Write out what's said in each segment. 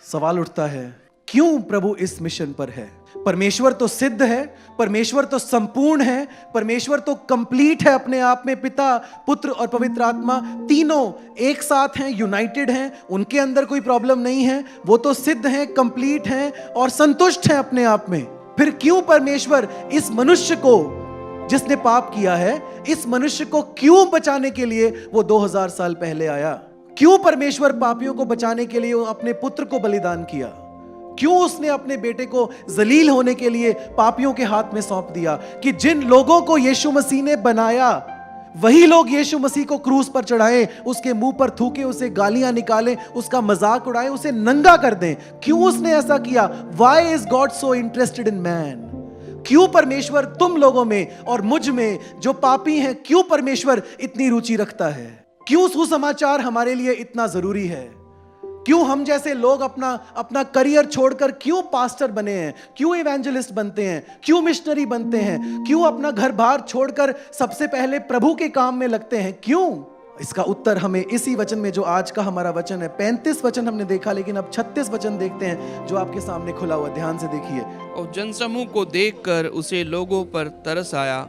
सवाल उठता है, क्यों प्रभु इस मिशन पर है? परमेश्वर तो सिद्ध है, परमेश्वर तो संपूर्ण है, परमेश्वर तो कंप्लीट है अपने आप में। पिता, पुत्र और पवित्र आत्मा तीनों एक साथ हैं, यूनाइटेड हैं, उनके अंदर कोई प्रॉब्लम नहीं है। वो तो सिद्ध हैं, कंप्लीट हैं और संतुष्ट हैं अपने आप में। फिर क्यों परमेश्वर इस मनुष्य को, जिसने पाप किया है, इस मनुष्य को क्यों बचाने के लिए वो 2000 साल पहले आया? क्यों परमेश्वर पापियों को बचाने के लिए अपने पुत्र को बलिदान किया? क्यों उसने अपने बेटे को जलील होने के लिए पापियों के हाथ में सौंप दिया कि जिन लोगों को यीशु मसीह ने बनाया वही लोग यीशु मसीह को क्रूस पर चढ़ाएं, उसके मुंह पर थूके, उसे गालियां निकालें, उसका मजाक उड़ाएं, उसे नंगा कर दें? क्यों उसने ऐसा किया? Why is God so interested in man? क्यों परमेश्वर तुम लोगों में और मुझ में जो पापी हैं, क्यों परमेश्वर इतनी रुचि रखता है? क्यों सुसमाचार हमारे लिए इतना जरूरी है? क्यों हम जैसे लोग अपना करियर छोड़कर क्यों पास्टर बने हैं, क्यों इवेंजलिस्ट बनते हैं, क्यों मिशनरी बनते हैं, क्यों अपना घर बार छोड़कर सबसे पहले प्रभु के काम में लगते हैं? क्यों? इसका उत्तर हमें इसी वचन में, जो आज का हमारा वचन है। 35 वचन हमने देखा, लेकिन अब 36 वचन देखते हैं जो आपके सामने खुला हुआ। ध्यान से देखिए। और जनसमूह को देखकर उसे लोगों पर तरस आया,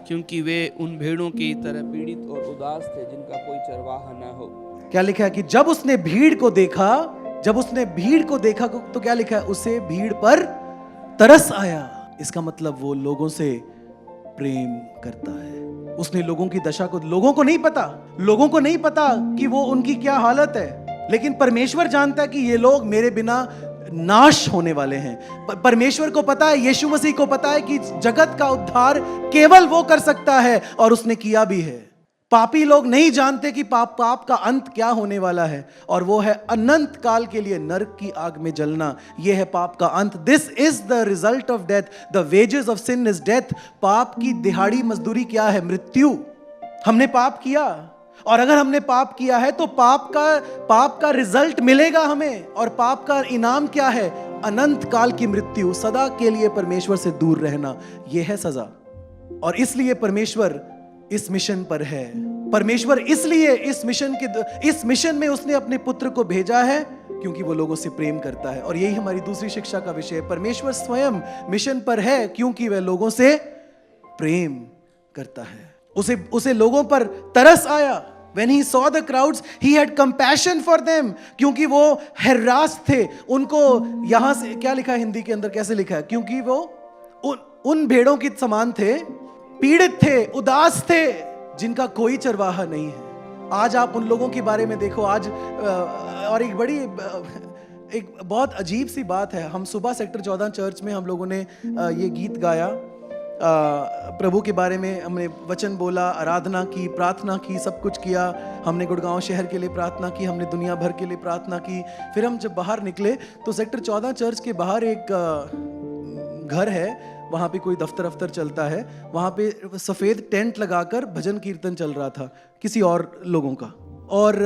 क्योंकि वे उन भेड़ों की तरह पीड़ित और उदास थे जिनका कोई चरवाहा न हो। क्या लिखा है कि जब उसने भीड़ को देखा, तो क्या लिखा है? उसे भीड़ पर तरस आया। इसका मतलब वो लोगों से प्रेम करता है। उसने लोगों की दशा को, लोगों को नहीं पता कि वो उनकी क्या हालत है, लेकिन परमेश्वर जानता है कि ये लोग मेरे बिना नाश होने वाले हैं। परमेश्वर को पता है, यीशु मसीह को पता है कि जगत का उद्धार केवल वो कर सकता है, और उसने किया भी है। पापी लोग नहीं जानते कि पाप का अंत क्या होने वाला है, और वो है अनंत काल के लिए नरक की आग में जलना। यह है पाप का अंत। This is the result of death, the wages of sin is death. पाप की दिहाड़ी मजदूरी क्या है? मृत्यु। हमने पाप किया, और अगर हमने पाप किया है तो पाप का रिजल्ट मिलेगा हमें, और पाप का इनाम क्या है? अनंत काल की मृत्यु, सदा के लिए परमेश्वर से दूर रहना। यह है सजा। और इसलिए परमेश्वर इस मिशन पर है। परमेश्वर इसलिए इस मिशन में उसने अपने पुत्र को भेजा है, क्योंकि वो लोगों से प्रेम करता है। और यही हमारी दूसरी शिक्षा का विषय है। परमेश्वर स्वयं मिशन पर है क्योंकि वह लोगों से प्रेम करता है। उसे लोगों पर तरस आया। When he saw the crowds, he had compassion for them, क्योंकि वो हरास थे। उनको यहां से क्या लिखा है हिंदी के अंदर, कैसे लिखा है? क्योंकि वो उन भेड़ों के समान थे, पीड़ित थे, उदास थे, जिनका कोई चरवाहा नहीं है। आज आप उन लोगों के बारे में देखो। आज और एक बहुत अजीब सी बात है। हम सुबह सेक्टर 14 चर्च में हम लोगों ने ये गीत गाया, प्रभु के बारे में हमने वचन बोला, आराधना की, प्रार्थना की, सब कुछ किया। हमने गुड़गांव शहर के लिए प्रार्थना की, हमने दुनिया भर के लिए प्रार्थना की। फिर हम जब बाहर निकले तो सेक्टर 14 चर्च के बाहर एक घर है, वहाँ पे कोई दफ्तर चलता है। वहाँ पे सफ़ेद टेंट लगाकर भजन कीर्तन चल रहा था किसी और लोगों का। और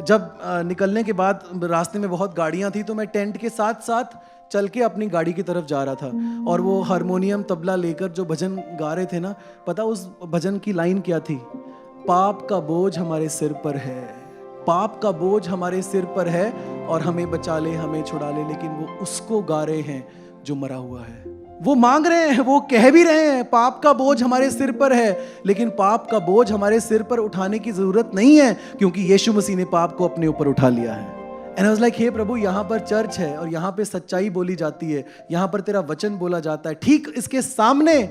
जब निकलने के बाद रास्ते में बहुत गाड़ियाँ थी, तो मैं टेंट के साथ साथ चल के अपनी गाड़ी की तरफ जा रहा था। और वो हारमोनियम तबला लेकर जो भजन गा रहे थे ना, पता उस भजन की लाइन क्या थी? पाप का बोझ हमारे सिर पर है, पाप का बोझ हमारे सिर पर है, और हमें बचा ले, हमें छुड़ा ले। लेकिन वो उसको गा रहे हैं जो मरा हुआ है। वो मांग रहे हैं, वो कह भी रहे हैं, पाप का बोझ हमारे सिर पर है, लेकिन पाप का बोझ हमारे सिर पर उठाने की जरूरत नहीं है, क्योंकि यीशु मसीह ने पाप को अपने ऊपर उठा लिया है। एंड आई वाज लाइक, हे प्रभु, यहाँ पर चर्च है और यहाँ पे सच्चाई बोली जाती है, यहाँ पर तेरा वचन बोला जाता है। ठीक इसके सामने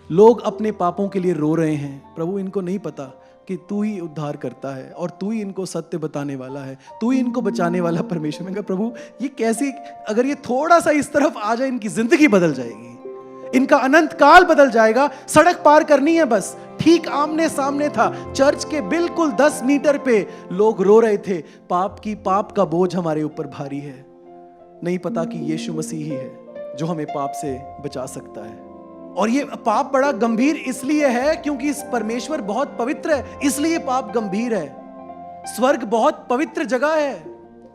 लोग अपने पापों के लिए रो रहे हैं। प्रभु, इनको नहीं पता कि तू ही उद्धार करता है, और तू ही इनको सत्य बताने वाला है, तू ही इनको बचाने वाला परमेश्वर। मैं कहा, प्रभु, ये कैसी, अगर ये थोड़ा सा इस तरफ आ जाए, इनकी जिंदगी बदल जाएगी, इनका अनंत काल बदल जाएगा। सड़क पार करनी है बस। ठीक आमने सामने था, चर्च के बिल्कुल 10 मीटर पे लोग रो रहे थे, पाप का बोझ हमारे ऊपर भारी है। नहीं पता कि यीशु मसीह ही है जो हमें पाप से बचा सकता है। और ये पाप बड़ा गंभीर इसलिए है क्योंकि इस परमेश्वर बहुत पवित्र है, इसलिए पाप गंभीर है। स्वर्ग बहुत पवित्र जगह है।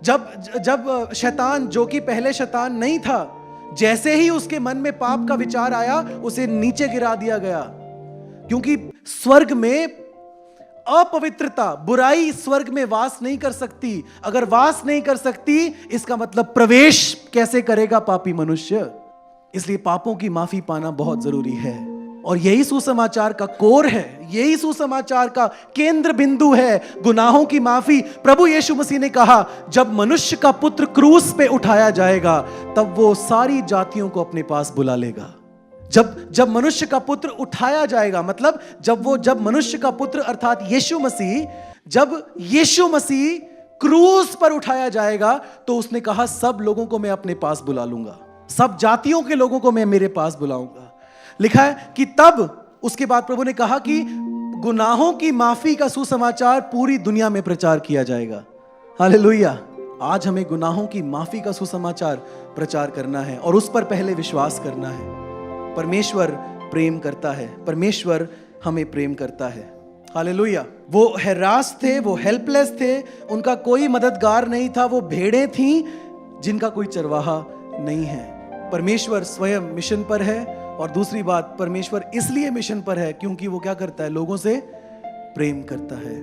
जब शैतान, जो कि पहले शैतान नहीं था, जैसे ही उसके मन में पाप का विचार आया, उसे नीचे गिरा दिया गया, क्योंकि स्वर्ग में अपवित्रता, बुराई स्वर्ग में वास नहीं कर सकती। अगर वास नहीं कर सकती, इसका मतलब प्रवेश कैसे करेगा पापी मनुष्य? इसलिए पापों की माफी पाना बहुत जरूरी है। और यही सुसमाचार का कोर है, यही सुसमाचार का केंद्र बिंदु है, गुनाहों की माफी। प्रभु यीशु मसीह ने कहा, जब मनुष्य का पुत्र क्रूस पे उठाया जाएगा, तब वो सारी जातियों को अपने पास बुला लेगा। जब मनुष्य का पुत्र उठाया जाएगा, मतलब जब मनुष्य का पुत्र अर्थात यीशु मसीह, जब यीशु मसीह क्रूस पर उठाया जाएगा, तो उसने कहा सब लोगों को मैं अपने पास बुला लूंगा, सब जातियों के लोगों को मैं मेरे पास बुलाऊंगा। लिखा है कि तब उसके बाद प्रभु ने कहा कि गुनाहों की माफी का सुसमाचार पूरी दुनिया में प्रचार किया जाएगा। हालेलुया। आज हमें गुनाहों की माफी का सुसमाचार प्रचार करना है और उस पर पहले विश्वास करना है। परमेश्वर प्रेम करता है, परमेश्वर हमें प्रेम करता है। हालेलुया। वो हैरास थे, वो हेल्पलेस थे, उनका कोई मददगार नहीं था, वो भेड़ें थीं जिनका कोई चरवाहा नहीं है। परमेश्वर स्वयं मिशन पर है। और दूसरी बात, परमेश्वर इसलिए मिशन पर है क्योंकि वो क्या करता है? लोगों से प्रेम करता है।